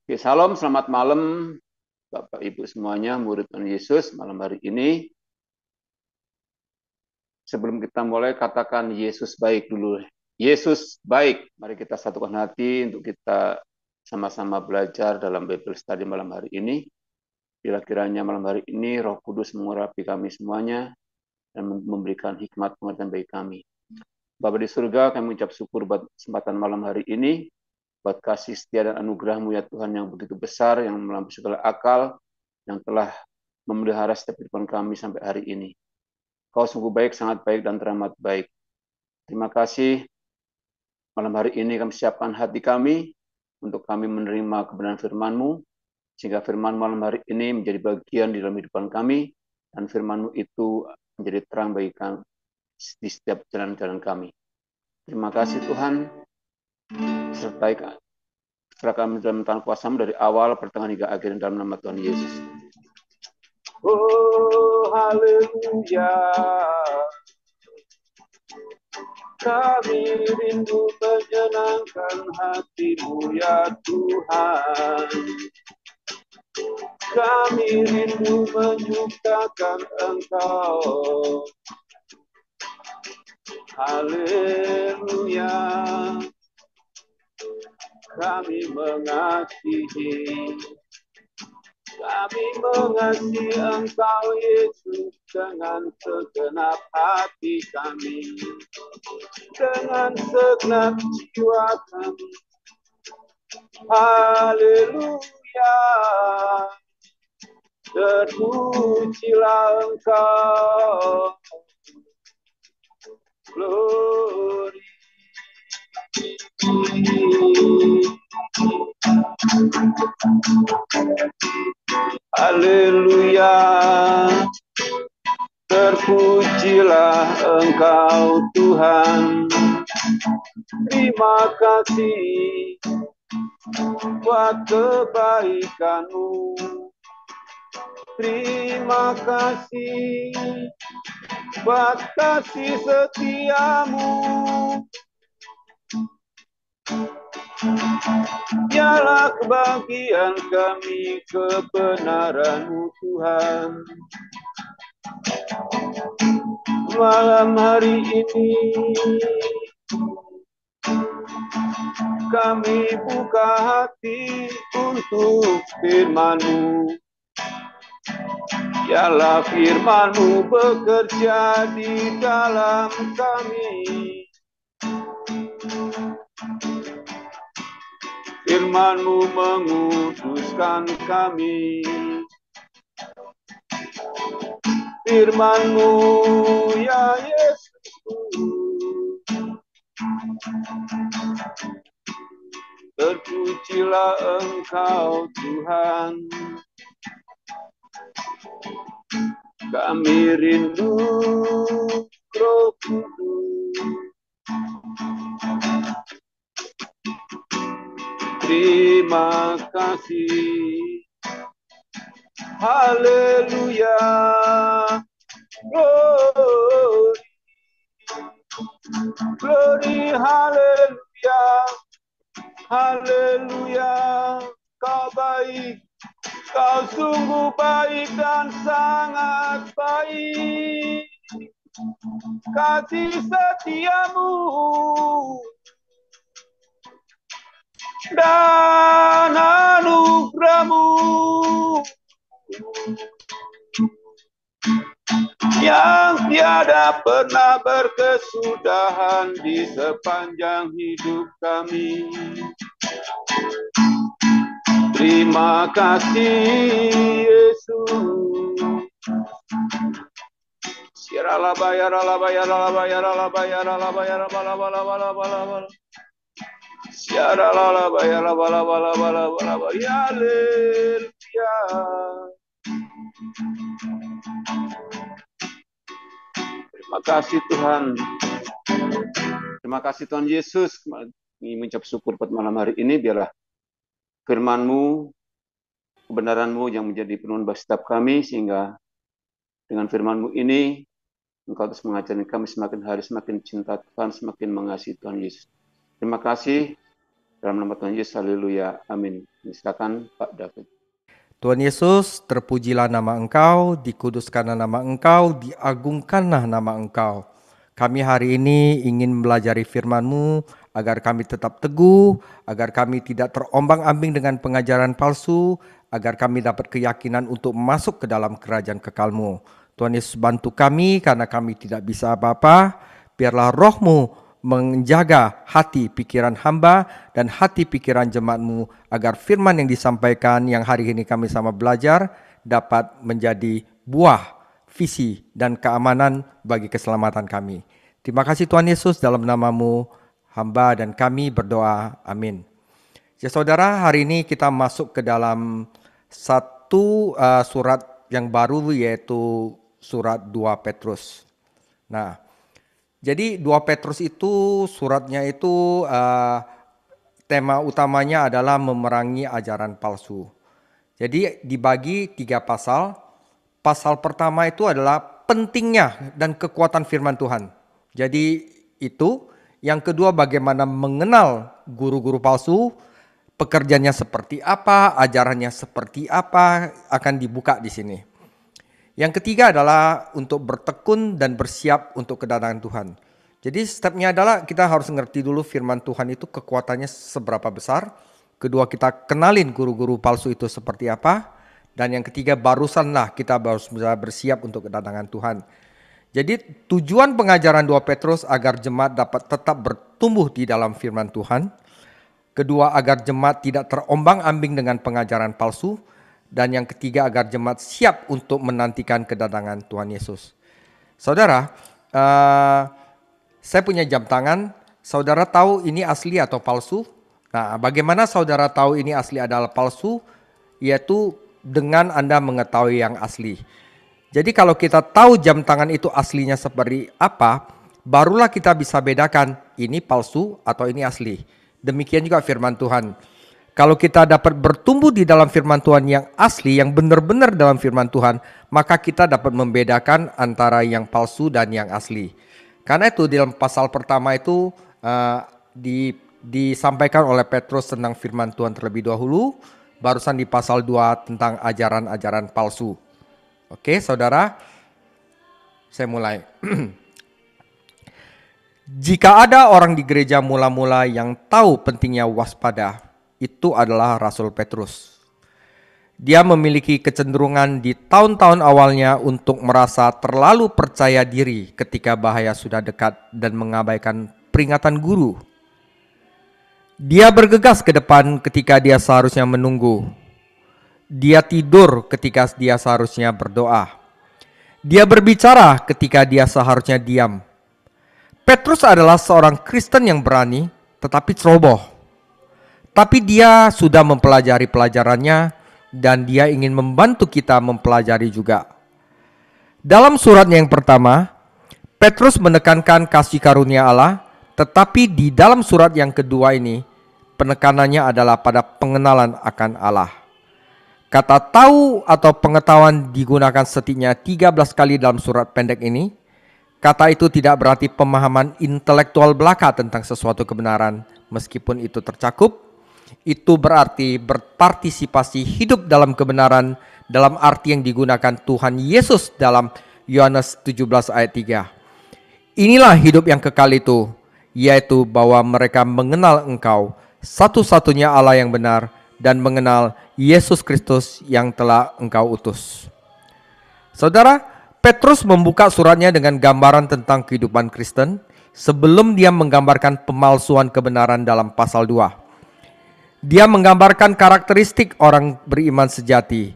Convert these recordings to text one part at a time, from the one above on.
Oke, salam, selamat malam Bapak Ibu semuanya, murid Tuhan Yesus malam hari ini. Sebelum kita mulai, katakan Yesus baik dulu. Yesus baik. Mari kita satukan hati untuk kita sama-sama belajar dalam Bible Study malam hari ini. Bila kiranya malam hari ini Roh Kudus mengurapi kami semuanya dan memberikan hikmat pengertian bagi kami. Bapa di surga, kami mengucap syukur buat kesempatan malam hari ini, buat kasih setia dan anugerah-Mu ya Tuhan yang begitu besar, yang melampaui segala akal, yang telah memelihara setiap kehidupan kami sampai hari ini. Kau sungguh baik, sangat baik, dan teramat baik. Terima kasih malam hari ini kami siapkan hati kami untuk kami menerima kebenaran firman-Mu, sehingga firman malam hari ini menjadi bagian di dalam kehidupan kami, dan firman-Mu itu menjadi terang bagi kami di setiap jalan-jalan kami. Terima kasih Tuhan, sertai kami dalam tangan kuasa-Mu dari awal, pertengahan hingga akhir dalam nama Tuhan Yesus. Oh, haleluya. Kami rindu menyenangkan hati-Mu ya Tuhan. Kami rindu menyukakan Engkau. Haleluya. Kami mengasihi Engkau Yesus dengan segenap hati kami, dengan segenap jiwa kami. Haleluya. Terpujilah Engkau. Glory. Haleluya. Terpujilah Engkau Tuhan. Terima kasih buat kebaikan-Mu. Terima kasih buat kasih setia-Mu. Dialah kebahagiaan kami, kebenaran-Mu Tuhan. Malam hari ini kami buka hati untuk firman-Mu. Dialah firman-Mu bekerja di dalam kami. Firman-Mu menguduskan kami. Firman-Mu ya Yesus. Terpujilah Engkau Tuhan. Kami rindu Roh Kudus. Terima kasih. Haleluya. Glory. Glory, haleluya. Haleluya. Kau baik. Kau sungguh baik dan sangat baik. Kasih setia-Mu dan anugerah-Mu yang tiada pernah berkesudahan di sepanjang hidup kami. Terima kasih Yesus. Terima kasih Tuhan. Terima kasih Tuhan Yesus. Kami mengucap syukur pada malam hari ini, biarlah firman-Mu, kebenaran-Mu yang menjadi penuhan bagi setiap kami, sehingga dengan firman-Mu ini Engkau terus mengajari kami semakin hari semakin cinta Tuhan, semakin mengasihi Tuhan Yesus. Terima kasih Dalam nama Tuhan Yesus, haleluya, amin. Silakan Pak David. Tuhan Yesus, terpujilah nama Engkau, dikuduskanlah nama Engkau, diagungkanlah nama Engkau. Kami hari ini ingin belajari firman-Mu agar kami tetap teguh, agar kami tidak terombang-ambing dengan pengajaran palsu, agar kami dapat keyakinan untuk masuk ke dalam kerajaan kekal-Mu. Tuhan Yesus bantu kami karena kami tidak bisa apa-apa, biarlah Roh-Mu menjaga hati pikiran hamba dan hati pikiran jemaat-Mu agar firman yang disampaikan yang hari ini kami sama belajar dapat menjadi buah, visi dan keamanan bagi keselamatan kami. Terima kasih Tuhan Yesus, dalam nama-Mu hamba dan kami berdoa, amin. Ya saudara, hari ini kita masuk ke dalam satu surat yang baru, yaitu surat 2 Petrus. Nah, jadi 2 Petrus itu suratnya itu tema utamanya adalah memerangi ajaran palsu. Jadi dibagi 3 pasal. Pasal pertama itu adalah pentingnya dan kekuatan firman Tuhan. Jadi itu. Yang kedua, bagaimana mengenal guru-guru palsu, pekerjaannya seperti apa, ajarannya seperti apa, akan dibuka di sini. Yang ketiga adalah untuk bertekun dan bersiap untuk kedatangan Tuhan. Jadi stepnya adalah kita harus ngerti dulu firman Tuhan itu kekuatannya seberapa besar. Kedua, kita kenalin guru-guru palsu itu seperti apa. Dan yang ketiga, barusanlah kita harus bersiap untuk kedatangan Tuhan. Jadi tujuan pengajaran 2 Petrus agar jemaat dapat tetap bertumbuh di dalam firman Tuhan. Kedua, agar jemaat tidak terombang-ambing dengan pengajaran palsu. Dan yang ketiga, agar jemaat siap untuk menantikan kedatangan Tuhan Yesus. Saudara, saya punya jam tangan. Saudara tahu ini asli atau palsu? Nah, bagaimana saudara tahu ini asli adalah palsu? Yaitu dengan Anda mengetahui yang asli. Jadi kalau kita tahu jam tangan itu aslinya seperti apa, barulah kita bisa bedakan ini palsu atau ini asli. Demikian juga firman Tuhan. Kalau kita dapat bertumbuh di dalam firman Tuhan yang asli, yang benar-benar dalam firman Tuhan, maka kita dapat membedakan antara yang palsu dan yang asli. Karena itu di dalam pasal pertama itu disampaikan oleh Petrus tentang firman Tuhan terlebih dahulu, barusan di pasal 2 tentang ajaran-ajaran palsu. Oke, saudara, saya mulai. Jika ada orang di gereja mula-mula yang tahu pentingnya waspada, itu adalah Rasul Petrus. Dia memiliki kecenderungan di tahun-tahun awalnya untuk merasa terlalu percaya diri ketika bahaya sudah dekat dan mengabaikan peringatan guru. Dia bergegas ke depan ketika dia seharusnya menunggu. Dia tidur ketika dia seharusnya berdoa. Dia berbicara ketika dia seharusnya diam. Petrus adalah seorang Kristen yang berani tetapi ceroboh. Tapi dia sudah mempelajari pelajarannya dan dia ingin membantu kita mempelajari juga. Dalam suratnya yang pertama, Petrus menekankan kasih karunia Allah, tetapi di dalam surat yang kedua ini, penekanannya adalah pada pengenalan akan Allah. Kata tahu atau pengetahuan digunakan setidaknya 13 kali dalam surat pendek ini. Kata itu tidak berarti pemahaman intelektual belaka tentang sesuatu kebenaran, meskipun itu tercakup. Itu berarti berpartisipasi hidup dalam kebenaran dalam arti yang digunakan Tuhan Yesus dalam Yohanes 17 ayat 3. Inilah hidup yang kekal itu, yaitu bahwa mereka mengenal Engkau, satu-satunya Allah yang benar, dan mengenal Yesus Kristus yang telah Engkau utus. Saudara, Petrus membuka suratnya dengan gambaran tentang kehidupan Kristen sebelum dia menggambarkan pemalsuan kebenaran dalam pasal 2. Dia menggambarkan karakteristik orang beriman sejati.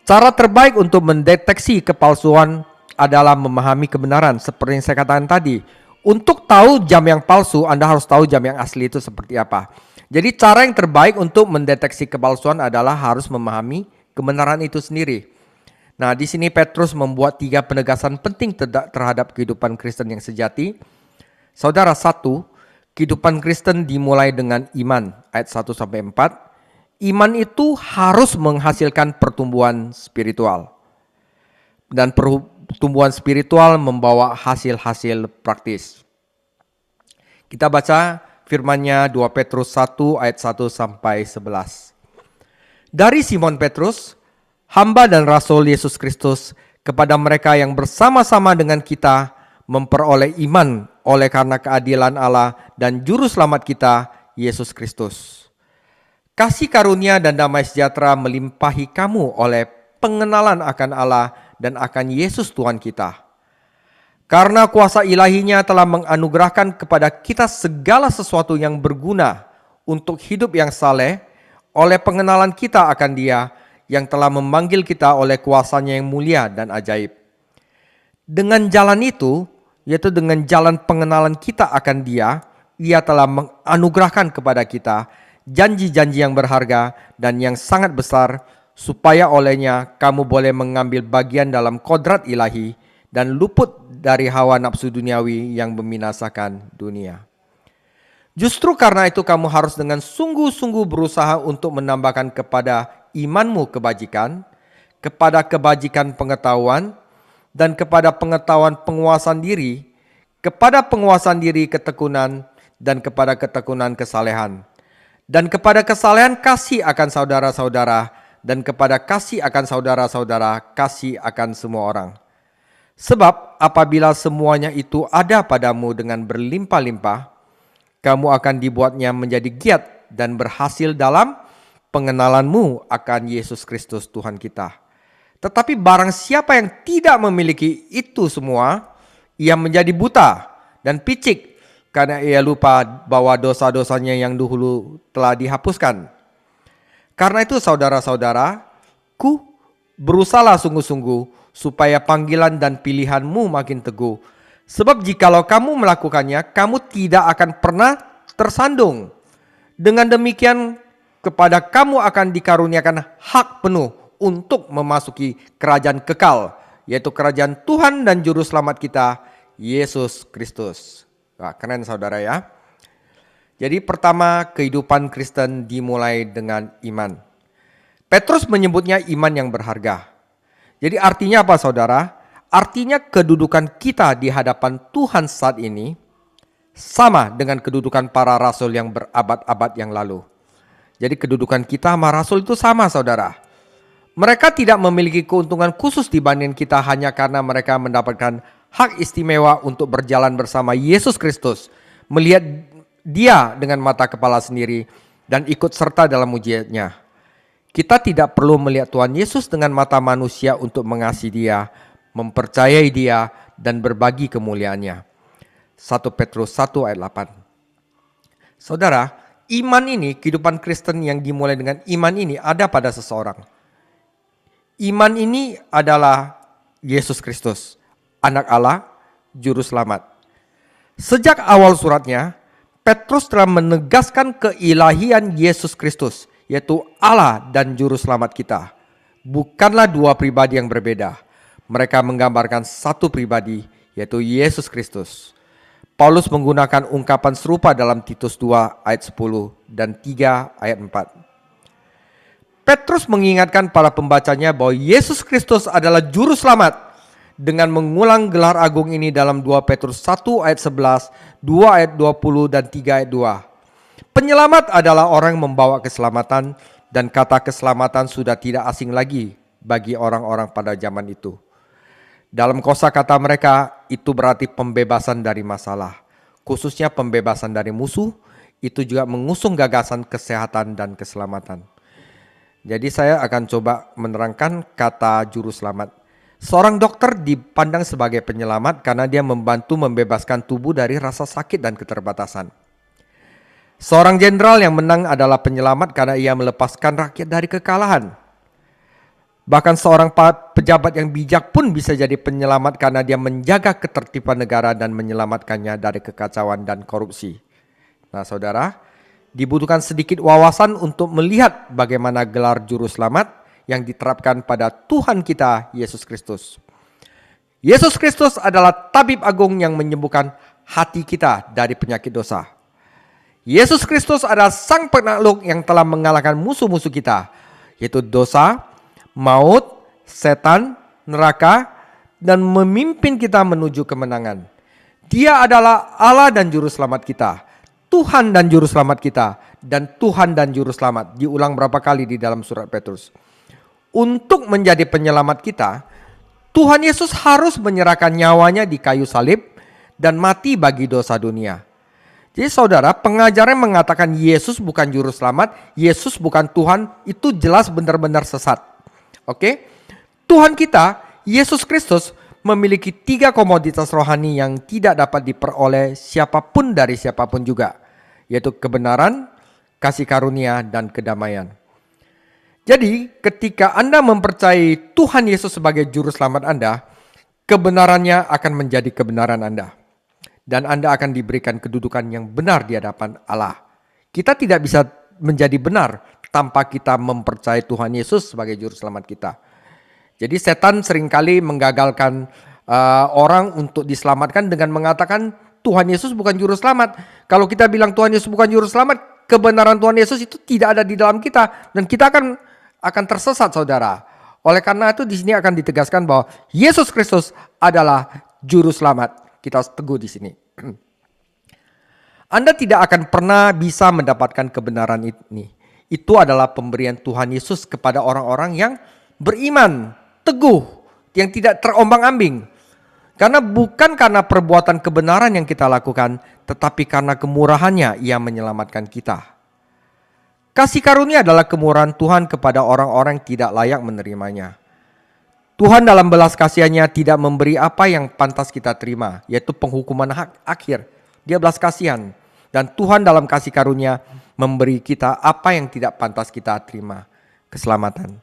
Cara terbaik untuk mendeteksi kepalsuan adalah memahami kebenaran, seperti yang saya katakan tadi. Untuk tahu jam yang palsu, Anda harus tahu jam yang asli itu seperti apa. Jadi cara yang terbaik untuk mendeteksi kepalsuan adalah harus memahami kebenaran itu sendiri. Nah, di sini Petrus membuat 3 penegasan penting terhadap kehidupan Kristen yang sejati. Saudara, 1, kehidupan Kristen dimulai dengan iman, ayat 1-4. Iman itu harus menghasilkan pertumbuhan spiritual. Dan pertumbuhan spiritual membawa hasil-hasil praktis. Kita baca Firman-Nya 2 Petrus 1 ayat 1 sampai 11. Dari Simon Petrus, hamba dan rasul Yesus Kristus, kepada mereka yang bersama-sama dengan kita memperoleh iman oleh karena keadilan Allah dan juru selamat kita, Yesus Kristus. Kasih karunia dan damai sejahtera melimpahi kamu oleh pengenalan akan Allah dan akan Yesus Tuhan kita. Karena kuasa ilahinya telah menganugerahkan kepada kita segala sesuatu yang berguna untuk hidup yang saleh, oleh pengenalan kita akan Dia yang telah memanggil kita oleh kuasanya yang mulia dan ajaib. Dengan jalan itu, yaitu dengan jalan pengenalan kita akan Dia, Ia telah menganugerahkan kepada kita janji-janji yang berharga dan yang sangat besar, supaya olehnya kamu boleh mengambil bagian dalam kodrat ilahi dan luput dari hawa nafsu duniawi yang membinasakan dunia. Justru karena itu kamu harus dengan sungguh-sungguh berusaha untuk menambahkan kepada imanmu kebajikan, kepada kebajikan pengetahuan, dan kepada pengetahuan penguasaan diri, kepada penguasaan diri ketekunan, dan kepada ketekunan kesalehan, dan kepada kesalehan kasih akan saudara-saudara, dan kepada kasih akan saudara-saudara kasih akan semua orang. Sebab apabila semuanya itu ada padamu dengan berlimpah-limpah, kamu akan dibuatnya menjadi giat dan berhasil dalam pengenalanmu akan Yesus Kristus Tuhan kita. Tetapi barang siapa yang tidak memiliki itu semua, ia menjadi buta dan picik karena ia lupa bahwa dosa-dosanya yang dahulu telah dihapuskan. Karena itu saudara-saudaraku, berusahalah sungguh-sungguh supaya panggilan dan pilihanmu makin teguh. Sebab jikalau kamu melakukannya, kamu tidak akan pernah tersandung. Dengan demikian, kepada kamu akan dikaruniakan hak penuh untuk memasuki kerajaan kekal, yaitu kerajaan Tuhan dan Juru Selamat kita, Yesus Kristus. Wah, keren saudara ya. Jadi pertama, kehidupan Kristen dimulai dengan iman. Petrus menyebutnya iman yang berharga. Jadi artinya apa saudara? Artinya kedudukan kita di hadapan Tuhan saat ini sama dengan kedudukan para rasul yang berabad-abad yang lalu. Jadi kedudukan kita sama rasul itu sama saudara. Mereka tidak memiliki keuntungan khusus dibanding kita hanya karena mereka mendapatkan hak istimewa untuk berjalan bersama Yesus Kristus, melihat Dia dengan mata kepala sendiri dan ikut serta dalam mujizatnya. Kita tidak perlu melihat Tuhan Yesus dengan mata manusia untuk mengasihi Dia, mempercayai Dia, dan berbagi kemuliaannya. 1 Petrus 1 ayat 8. Saudara, iman ini, kehidupan Kristen yang dimulai dengan iman ini ada pada seseorang. Iman ini adalah Yesus Kristus, Anak Allah, Juru Selamat. Sejak awal suratnya, Petrus telah menegaskan keilahian Yesus Kristus, yaitu Allah dan Juru Selamat kita. Bukanlah dua pribadi yang berbeda. Mereka menggambarkan satu pribadi, yaitu Yesus Kristus. Paulus menggunakan ungkapan serupa dalam Titus 2 ayat 10 dan 3 ayat 4. Petrus mengingatkan para pembacanya bahwa Yesus Kristus adalah Juru Selamat dengan mengulang gelar agung ini dalam 2 Petrus 1 ayat 11, 2 ayat 20 dan 3 ayat 2. Penyelamat adalah orang yang membawa keselamatan, dan kata keselamatan sudah tidak asing lagi bagi orang-orang pada zaman itu. Dalam kosakata mereka, itu berarti pembebasan dari masalah, khususnya pembebasan dari musuh. Itu juga mengusung gagasan kesehatan dan keselamatan. Jadi saya akan coba menerangkan kata juru selamat. Seorang dokter dipandang sebagai penyelamat karena dia membantu membebaskan tubuh dari rasa sakit dan keterbatasan. Seorang jenderal yang menang adalah penyelamat karena ia melepaskan rakyat dari kekalahan. Bahkan seorang pejabat yang bijak pun bisa jadi penyelamat karena dia menjaga ketertiban negara dan menyelamatkannya dari kekacauan dan korupsi. Nah saudara, dibutuhkan sedikit wawasan untuk melihat bagaimana gelar juru selamat yang diterapkan pada Tuhan kita, Yesus Kristus. Yesus Kristus adalah tabib agung yang menyembuhkan hati kita dari penyakit dosa. Yesus Kristus adalah sang penakluk yang telah mengalahkan musuh-musuh kita, yaitu dosa, maut, setan, neraka, dan memimpin kita menuju kemenangan. Dia adalah Allah dan Juru Selamat kita, Tuhan dan Juru Selamat kita. Dan Tuhan dan Juru Selamat. Diulang berapa kali di dalam surat Petrus. Untuk menjadi penyelamat kita, Tuhan Yesus harus menyerahkan nyawanya di kayu salib dan mati bagi dosa dunia. Jadi saudara, pengajaran mengatakan Yesus bukan Juru Selamat, Yesus bukan Tuhan, itu jelas benar-benar sesat. Oke? Tuhan kita, Yesus Kristus, memiliki 3 komoditas rohani yang tidak dapat diperoleh siapapun dari siapapun juga, yaitu kebenaran, kasih karunia, dan kedamaian. Jadi ketika Anda mempercayai Tuhan Yesus sebagai Juru Selamat Anda, kebenarannya akan menjadi kebenaran Anda. Dan Anda akan diberikan kedudukan yang benar di hadapan Allah. Kita tidak bisa menjadi benar tanpa kita mempercayai Tuhan Yesus sebagai Juru Selamat kita. Jadi setan seringkali menggagalkan orang untuk diselamatkan dengan mengatakan Tuhan Yesus bukan Juru Selamat. Kalau kita bilang Tuhan Yesus bukan Juru Selamat, kebenaran Tuhan Yesus itu tidak ada di dalam kita. Dan kita akan tersesat, saudara. Oleh karena itu di sini akan ditegaskan bahwa Yesus Kristus adalah Juru Selamat. Kita teguh di sini. Anda tidak akan pernah bisa mendapatkan kebenaran ini. Itu adalah pemberian Tuhan Yesus kepada orang-orang yang beriman, teguh, yang tidak terombang-ambing. Karena bukan karena perbuatan kebenaran yang kita lakukan, tetapi karena kemurahannya Ia menyelamatkan kita. Kasih karunia adalah kemurahan Tuhan kepada orang-orang yang tidak layak menerimanya. Tuhan dalam belas kasihannya tidak memberi apa yang pantas kita terima, yaitu penghukuman akhir. Dia belas kasihan. Dan Tuhan dalam kasih karunia memberi kita apa yang tidak pantas kita terima, keselamatan.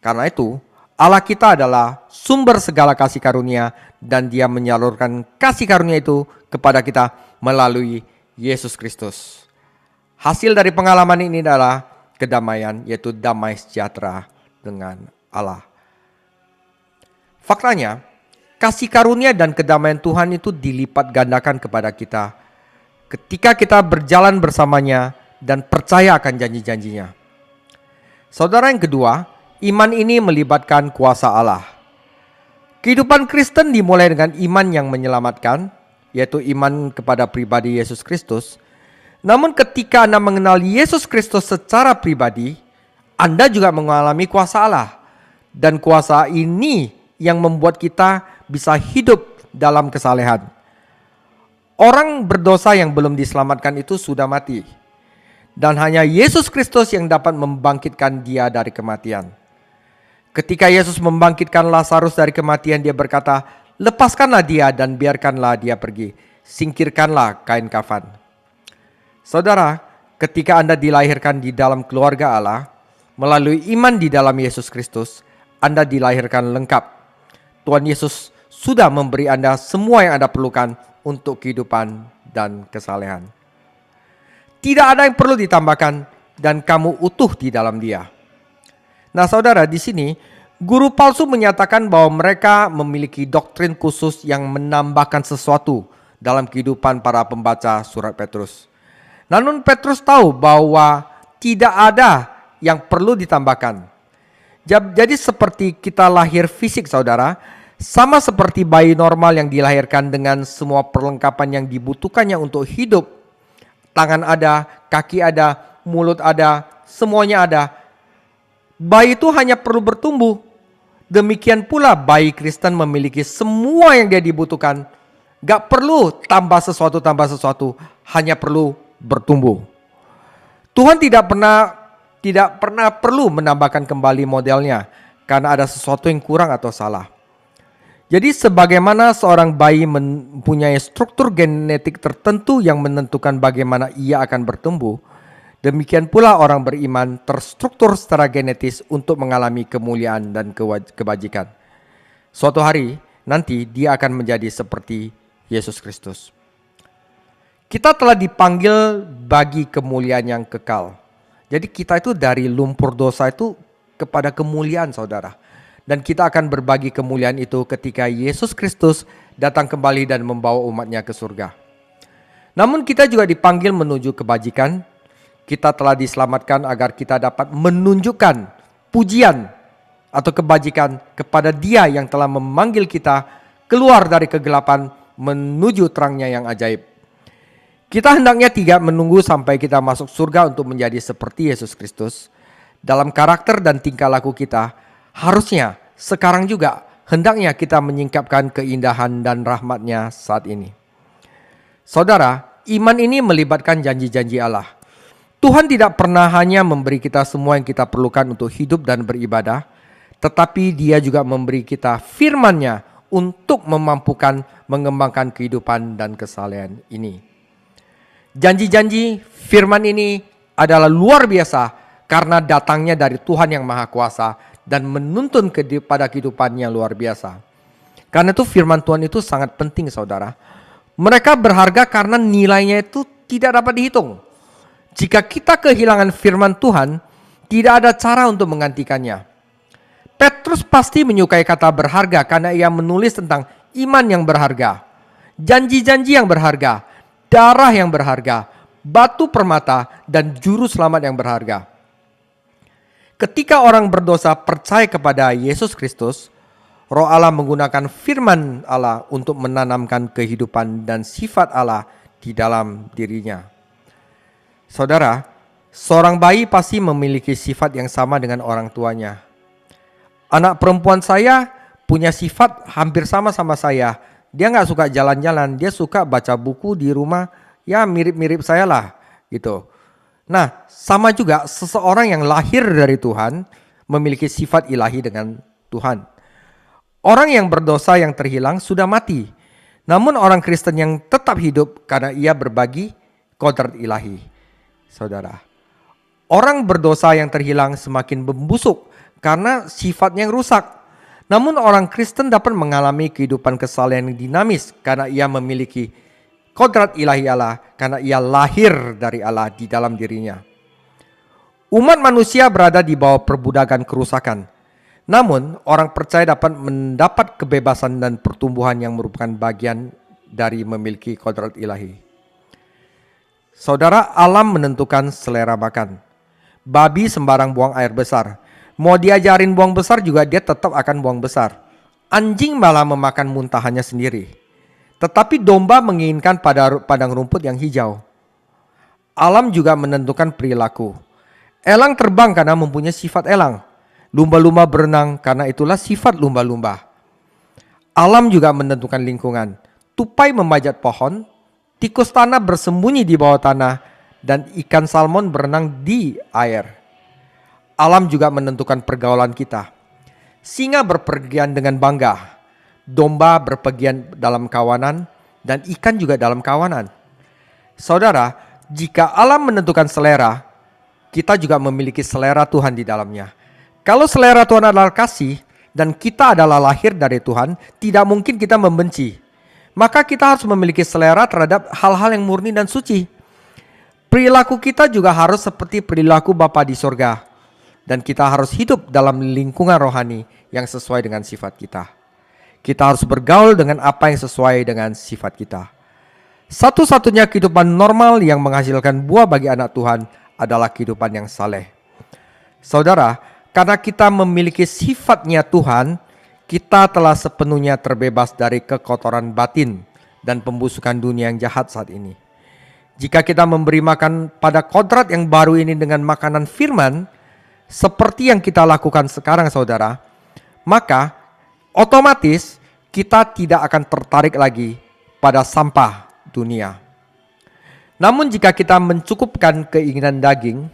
Karena itu, Allah kita adalah sumber segala kasih karunia dan Dia menyalurkan kasih karunia itu kepada kita melalui Yesus Kristus. Hasil dari pengalaman ini adalah kedamaian, yaitu damai sejahtera dengan Allah. Faktanya, kasih karunia dan kedamaian Tuhan itu dilipat gandakan kepada kita ketika kita berjalan bersamanya dan percaya akan janji-janjinya. Saudara, yang kedua, iman ini melibatkan kuasa Allah. Kehidupan Kristen dimulai dengan iman yang menyelamatkan, yaitu iman kepada pribadi Yesus Kristus. Namun ketika Anda mengenal Yesus Kristus secara pribadi, Anda juga mengalami kuasa Allah. Dan kuasa ini yang membuat kita bisa hidup dalam kesalehan. Orang berdosa yang belum diselamatkan itu sudah mati. Dan hanya Yesus Kristus yang dapat membangkitkan dia dari kematian. Ketika Yesus membangkitkan Lazarus dari kematian, Dia berkata, "Lepaskanlah dia dan biarkanlah dia pergi. Singkirkanlah kain kafan." Saudara, ketika Anda dilahirkan di dalam keluarga Allah, melalui iman di dalam Yesus Kristus, Anda dilahirkan lengkap. Tuhan Yesus sudah memberi Anda semua yang Anda perlukan untuk kehidupan dan kesalehan. Tidak ada yang perlu ditambahkan dan kamu utuh di dalam Dia. Nah, saudara, di sini guru palsu menyatakan bahwa mereka memiliki doktrin khusus yang menambahkan sesuatu dalam kehidupan para pembaca surat Petrus. Namun Petrus tahu bahwa tidak ada yang perlu ditambahkan. Jadi seperti kita lahir fisik, saudara, sama seperti bayi normal yang dilahirkan dengan semua perlengkapan yang dibutuhkannya untuk hidup. Tangan ada, kaki ada, mulut ada, semuanya ada. Bayi itu hanya perlu bertumbuh. Demikian pula bayi Kristen memiliki semua yang dia dibutuhkan. Gak perlu tambah sesuatu, hanya perlu bertumbuh. Tuhan tidak pernah perlu menambahkan kembali modelnya karena ada sesuatu yang kurang atau salah. Jadi sebagaimana seorang bayi mempunyai struktur genetik tertentu yang menentukan bagaimana ia akan bertumbuh, demikian pula orang beriman terstruktur secara genetis untuk mengalami kemuliaan dan kebajikan. Suatu hari nanti dia akan menjadi seperti Yesus Kristus. Kita telah dipanggil bagi kemuliaan yang kekal. Jadi kita itu dari lumpur dosa itu kepada kemuliaan, saudara. Dan kita akan berbagi kemuliaan itu ketika Yesus Kristus datang kembali dan membawa umatnya ke surga. Namun kita juga dipanggil menuju kebajikan. Kita telah diselamatkan agar kita dapat menunjukkan pujian atau kebajikan kepada Dia yang telah memanggil kita keluar dari kegelapan menuju terangnya yang ajaib. Kita hendaknya tidak menunggu sampai kita masuk surga untuk menjadi seperti Yesus Kristus. Dalam karakter dan tingkah laku kita, harusnya sekarang juga hendaknya kita menyingkapkan keindahan dan rahmat-Nya saat ini. Saudara, iman ini melibatkan janji-janji Allah. Tuhan tidak pernah hanya memberi kita semua yang kita perlukan untuk hidup dan beribadah, tetapi Dia juga memberi kita firman-Nya untuk memampukan mengembangkan kehidupan dan kesalehan ini. Janji-janji firman ini adalah luar biasa karena datangnya dari Tuhan yang Maha Kuasa dan menuntun pada kehidupan yang luar biasa. Karena itu firman Tuhan itu sangat penting, saudara. Mereka berharga karena nilainya itu tidak dapat dihitung. Jika kita kehilangan firman Tuhan, tidak ada cara untuk menggantikannya. Petrus pasti menyukai kata berharga karena ia menulis tentang iman yang berharga, janji-janji yang berharga, darah yang berharga, batu permata, dan juru selamat yang berharga. Ketika orang berdosa percaya kepada Yesus Kristus, Roh Allah menggunakan firman Allah untuk menanamkan kehidupan dan sifat Allah di dalam dirinya. Saudara, seorang bayi pasti memiliki sifat yang sama dengan orang tuanya. Anak perempuan saya punya sifat hampir sama saya. Dia nggak suka jalan-jalan, dia suka baca buku di rumah, ya mirip-mirip saya lah gitu. Nah, sama juga seseorang yang lahir dari Tuhan memiliki sifat ilahi dengan Tuhan. Orang yang berdosa yang terhilang sudah mati. Namun orang Kristen yang tetap hidup karena ia berbagi kodrat ilahi. Saudara, orang berdosa yang terhilang semakin membusuk karena sifatnya yang rusak. Namun orang Kristen dapat mengalami kehidupan kesalehan yang dinamis karena ia memiliki kodrat ilahi Allah, karena ia lahir dari Allah di dalam dirinya. Umat manusia berada di bawah perbudakan kerusakan. Namun orang percaya dapat mendapat kebebasan dan pertumbuhan yang merupakan bagian dari memiliki kodrat ilahi. Saudara, alam menentukan selera makan. Babi sembarang buang air besar. Mau diajarin buang besar juga dia tetap akan buang besar. Anjing malah memakan muntahannya sendiri. Tetapi domba menginginkan padang rumput yang hijau. Alam juga menentukan perilaku. Elang terbang karena mempunyai sifat elang. Lumba-lumba berenang karena itulah sifat lumba-lumba. Alam juga menentukan lingkungan. Tupai memanjat pohon, tikus tanah bersembunyi di bawah tanah, dan ikan salmon berenang di air. Alam juga menentukan pergaulan kita. Singa berpergian dengan bangga, domba berpergian dalam kawanan, dan ikan juga dalam kawanan. Saudara, jika alam menentukan selera, kita juga memiliki selera Tuhan di dalamnya. Kalau selera Tuhan adalah kasih, dan kita adalah lahir dari Tuhan, tidak mungkin kita membenci. Maka kita harus memiliki selera terhadap hal-hal yang murni dan suci. Perilaku kita juga harus seperti perilaku Bapa di sorga. Dan kita harus hidup dalam lingkungan rohani yang sesuai dengan sifat kita. Kita harus bergaul dengan apa yang sesuai dengan sifat kita. Satu-satunya kehidupan normal yang menghasilkan buah bagi anak Tuhan adalah kehidupan yang saleh. Saudara, karena kita memiliki sifatnya Tuhan, kita telah sepenuhnya terbebas dari kekotoran batin dan pembusukan dunia yang jahat saat ini. Jika kita memberi makan pada kodrat yang baru ini dengan makanan firman, seperti yang kita lakukan sekarang, saudara, maka otomatis kita tidak akan tertarik lagi pada sampah dunia. Namun jika kita mencukupkan keinginan daging,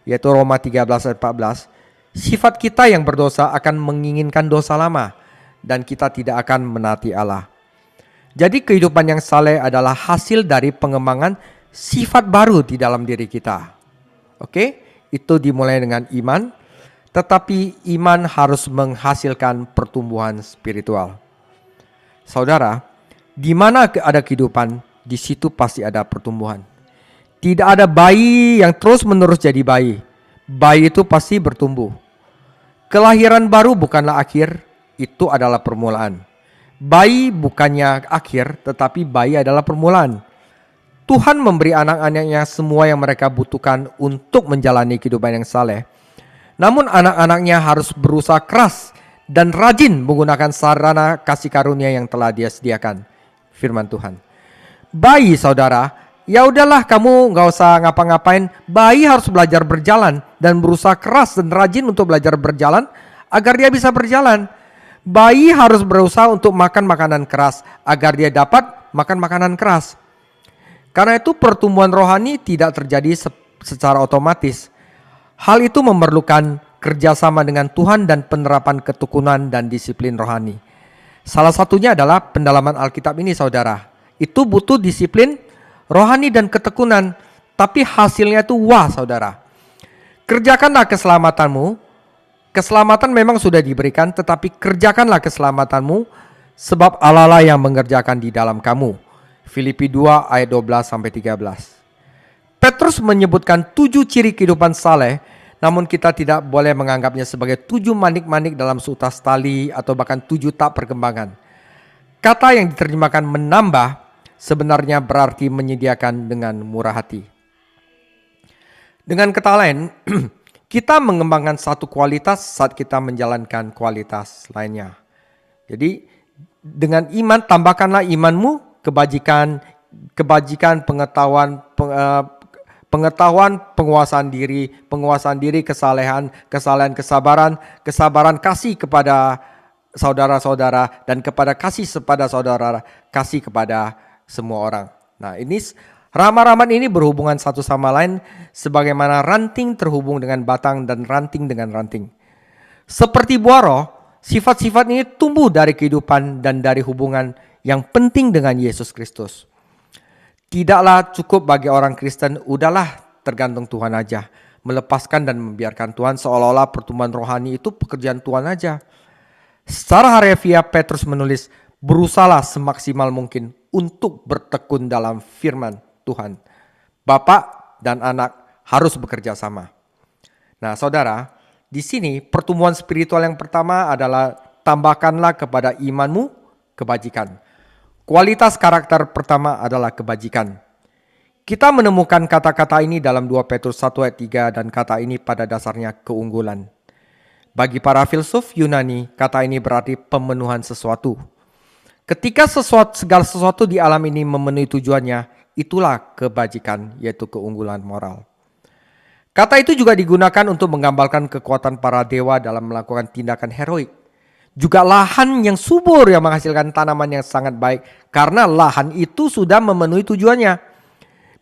yaitu Roma 13 ayat 14, sifat kita yang berdosa akan menginginkan dosa lama dan kita tidak akan menaati Allah. Jadi kehidupan yang saleh adalah hasil dari pengembangan sifat baru di dalam diri kita. Oke? Itu dimulai dengan iman, tetapi iman harus menghasilkan pertumbuhan spiritual. Saudara, di mana ada kehidupan, di situ pasti ada pertumbuhan. Tidak ada bayi yang terus-menerus jadi bayi. Bayi itu pasti bertumbuh. Kelahiran baru bukanlah akhir, itu adalah permulaan. Bayi bukannya akhir, tetapi bayi adalah permulaan. Tuhan memberi anak-anaknya semua yang mereka butuhkan untuk menjalani kehidupan yang saleh. Namun anak-anaknya harus berusaha keras dan rajin menggunakan sarana kasih karunia yang telah Dia sediakan. Firman Tuhan. Bayi, saudara, Ya udahlah, kamu nggak usah ngapa-ngapain. Bayi harus belajar berjalan dan berusaha keras dan rajin untuk belajar berjalan agar dia bisa berjalan. Bayi harus berusaha untuk makan makanan keras agar dia dapat makan makanan keras. Karena itu pertumbuhan rohani tidak terjadi secara otomatis. Hal itu memerlukan kerjasama dengan Tuhan dan penerapan ketekunan dan disiplin rohani. Salah satunya adalah pendalaman Alkitab ini, saudara. Itu butuh disiplin rohani dan ketekunan, tapi hasilnya itu wah, saudara. Kerjakanlah keselamatanmu. Keselamatan memang sudah diberikan, tetapi kerjakanlah keselamatanmu, sebab Allah lah yang mengerjakan di dalam kamu. Filipi 2 ayat 12-13. Petrus menyebutkan 7 ciri kehidupan saleh, namun kita tidak boleh menganggapnya sebagai 7 manik-manik dalam seutas tali atau bahkan 7 tak perkembangan. Kata yang diterjemahkan menambah sebenarnya berarti menyediakan dengan murah hati. Dengan kata lain, kita mengembangkan satu kualitas saat kita menjalankan kualitas lainnya. Jadi dengan iman, tambahkanlah imanmu, kebajikan, pengetahuan, penguasaan diri, kesalehan, kesabaran, kasih kepada saudara-saudara, dan kasih kepada saudara, kasih kepada semua orang. Nah, ini rama-raman ini berhubungan satu sama lain sebagaimana ranting terhubung dengan batang dan ranting dengan ranting. Seperti buah roh, sifat-sifat ini tumbuh dari kehidupan dan dari hubungan yang penting dengan Yesus Kristus. Tidaklah cukup bagi orang Kristen, udahlah tergantung Tuhan aja. Melepaskan dan membiarkan Tuhan seolah-olah pertumbuhan rohani itu pekerjaan Tuhan aja. Secara harfiah Petrus menulis, berusahalah semaksimal mungkin untuk bertekun dalam firman Tuhan. Bapak dan anak harus bekerja sama. Nah, saudara, di sini pertumbuhan spiritual yang pertama adalah tambahkanlah kepada imanmu kebajikan. Kualitas karakter pertama adalah kebajikan. Kita menemukan kata-kata ini dalam 2 Petrus 1 ayat 3 dan kata ini pada dasarnya keunggulan. Bagi para filsuf Yunani, kata ini berarti pemenuhan sesuatu. Ketika segala sesuatu di alam ini memenuhi tujuannya, itulah kebajikan, yaitu keunggulan moral. Kata itu juga digunakan untuk menggambarkan kekuatan para dewa dalam melakukan tindakan heroik. Juga lahan yang subur yang menghasilkan tanaman yang sangat baik, karena lahan itu sudah memenuhi tujuannya.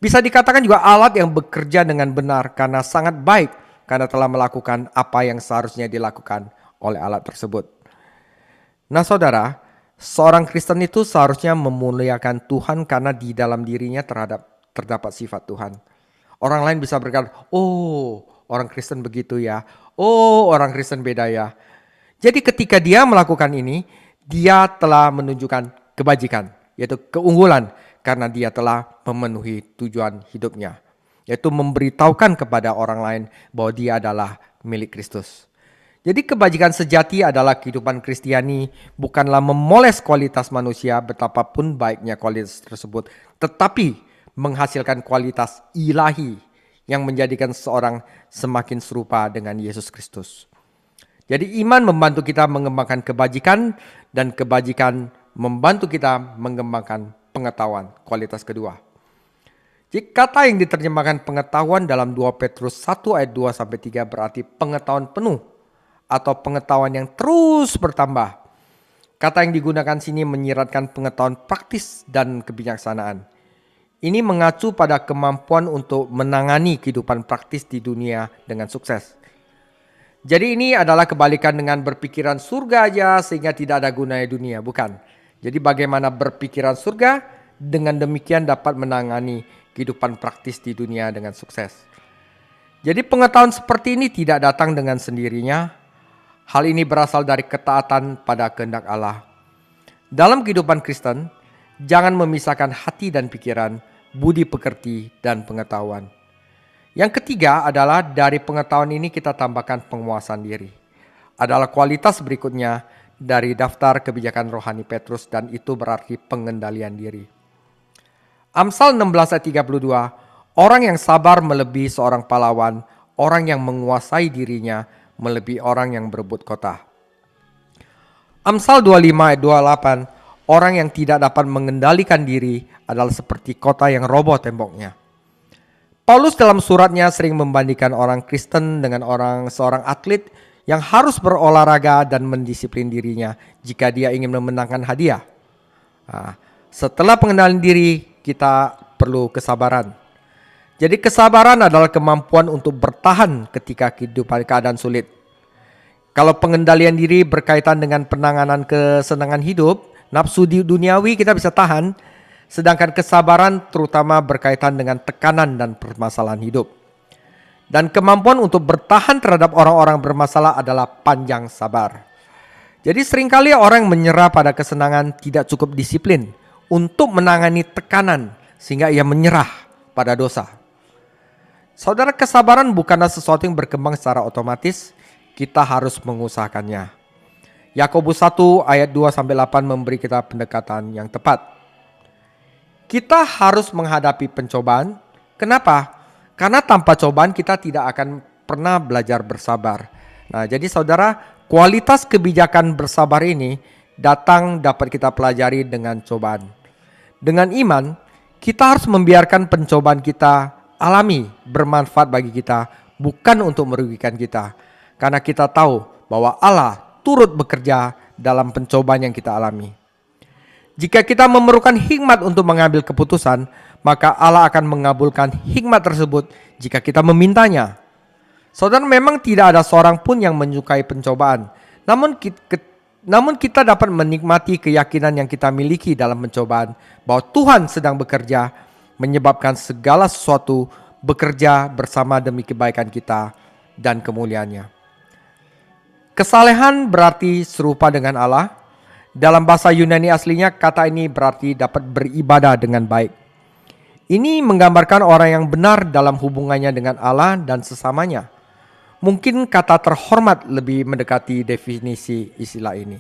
Bisa dikatakan juga alat yang bekerja dengan benar karena sangat baik, karena telah melakukan apa yang seharusnya dilakukan oleh alat tersebut. Nah, saudara, seorang Kristen itu seharusnya memuliakan Tuhan karena di dalam dirinya terdapat sifat Tuhan. Orang lain bisa berkata, oh orang Kristen begitu ya, oh orang Kristen beda ya. Jadi ketika dia melakukan ini, dia telah menunjukkan kebajikan, yaitu keunggulan, karena dia telah memenuhi tujuan hidupnya, yaitu memberitahukan kepada orang lain bahwa dia adalah milik Kristus. Jadi kebajikan sejati adalah kehidupan Kristiani, bukanlah memoles kualitas manusia betapapun baiknya kualitas tersebut, tetapi menghasilkan kualitas ilahi yang menjadikan seseorang semakin serupa dengan Yesus Kristus. Jadi iman membantu kita mengembangkan kebajikan, dan kebajikan membantu kita mengembangkan pengetahuan, kualitas kedua. Jadi kata yang diterjemahkan pengetahuan dalam 2 Petrus 1 ayat 2-3 berarti pengetahuan penuh atau pengetahuan yang terus bertambah. Kata yang digunakan sini menyiratkan pengetahuan praktis dan kebijaksanaan. Ini mengacu pada kemampuan untuk menangani kehidupan praktis di dunia dengan sukses. Jadi ini adalah kebalikan dengan berpikiran surga aja sehingga tidak ada gunanya dunia, bukan. Jadi bagaimana berpikiran surga, dengan demikian dapat menangani kehidupan praktis di dunia dengan sukses. Jadi pengetahuan seperti ini tidak datang dengan sendirinya. Hal ini berasal dari ketaatan pada kehendak Allah. Dalam kehidupan Kristen, jangan memisahkan hati dan pikiran, budi pekerti dan pengetahuan. Yang ketiga adalah dari pengetahuan ini kita tambahkan penguasaan diri. Adalah kualitas berikutnya dari daftar kebijakan rohani Petrus, dan itu berarti pengendalian diri. Amsal 16 ayat 32, orang yang sabar melebihi seorang pahlawan, orang yang menguasai dirinya melebihi orang yang berebut kota. Amsal 25 ayat 28, Orang yang tidak dapat mengendalikan diri adalah seperti kota yang roboh temboknya. Paulus dalam suratnya sering membandingkan orang Kristen dengan seorang atlet yang harus berolahraga dan mendisiplin dirinya jika dia ingin memenangkan hadiah. Setelah pengenalan diri, kita perlu kesabaran. Jadi kesabaran adalah kemampuan untuk bertahan ketika keadaan sulit. Kalau pengendalian diri berkaitan dengan penanganan kesenangan hidup, nafsu duniawi kita bisa tahan, sedangkan kesabaran terutama berkaitan dengan tekanan dan permasalahan hidup. Dan kemampuan untuk bertahan terhadap orang-orang bermasalah adalah panjang sabar. Jadi seringkali orang menyerah pada kesenangan tidak cukup disiplin untuk menangani tekanan sehingga ia menyerah pada dosa. Saudara, kesabaran bukanlah sesuatu yang berkembang secara otomatis, kita harus mengusahakannya. Yakobus 1 ayat 2-8 memberi kita pendekatan yang tepat. Kita harus menghadapi pencobaan. Kenapa? Karena tanpa cobaan kita tidak akan pernah belajar bersabar. Nah, jadi saudara, kualitas kebijakan bersabar ini dapat kita pelajari dengan cobaan. Dengan iman, kita harus membiarkan pencobaan kita alami, bermanfaat bagi kita, bukan untuk merugikan kita. Karena kita tahu bahwa Allah turut bekerja dalam pencobaan yang kita alami. Jika kita memerlukan hikmat untuk mengambil keputusan, maka Allah akan mengabulkan hikmat tersebut jika kita memintanya. Saudara, memang tidak ada seorang pun yang menyukai pencobaan. Namun kita dapat menikmati keyakinan yang kita miliki dalam pencobaan bahwa Tuhan sedang bekerja, menyebabkan segala sesuatu bekerja bersama demi kebaikan kita dan kemuliaannya. Kesalehan berarti serupa dengan Allah. Dalam bahasa Yunani aslinya kata ini berarti dapat beribadah dengan baik. Ini menggambarkan orang yang benar dalam hubungannya dengan Allah dan sesamanya. Mungkin kata terhormat lebih mendekati definisi istilah ini.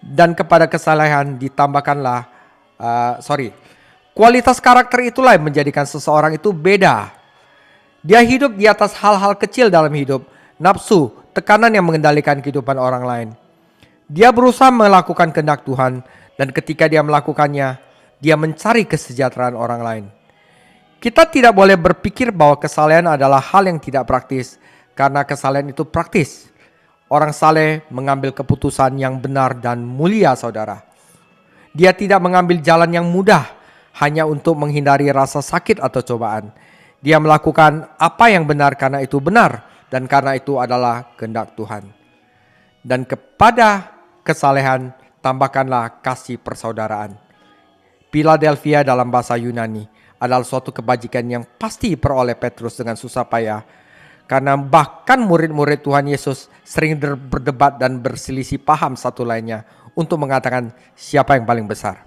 Dan kepada kesalehan ditambahkanlah, kualitas karakter itulah yang menjadikan seseorang itu beda. Dia hidup di atas hal-hal kecil dalam hidup, nafsu, tekanan yang mengendalikan kehidupan orang lain. Dia berusaha melakukan kehendak Tuhan, dan ketika dia melakukannya, dia mencari kesejahteraan orang lain. Kita tidak boleh berpikir bahwa kesalehan adalah hal yang tidak praktis, karena kesalehan itu praktis. Orang saleh mengambil keputusan yang benar dan mulia, saudara. Dia tidak mengambil jalan yang mudah, hanya untuk menghindari rasa sakit atau cobaan. Dia melakukan apa yang benar karena itu benar, dan karena itu adalah kehendak Tuhan. Dan kepada kesalehan tambahkanlah kasih persaudaraan. Philadelphia dalam bahasa Yunani adalah suatu kebajikan yang pasti diperoleh Petrus dengan susah payah. Karena bahkan murid-murid Tuhan Yesus sering berdebat dan berselisih paham satu lainnya untuk mengatakan siapa yang paling besar.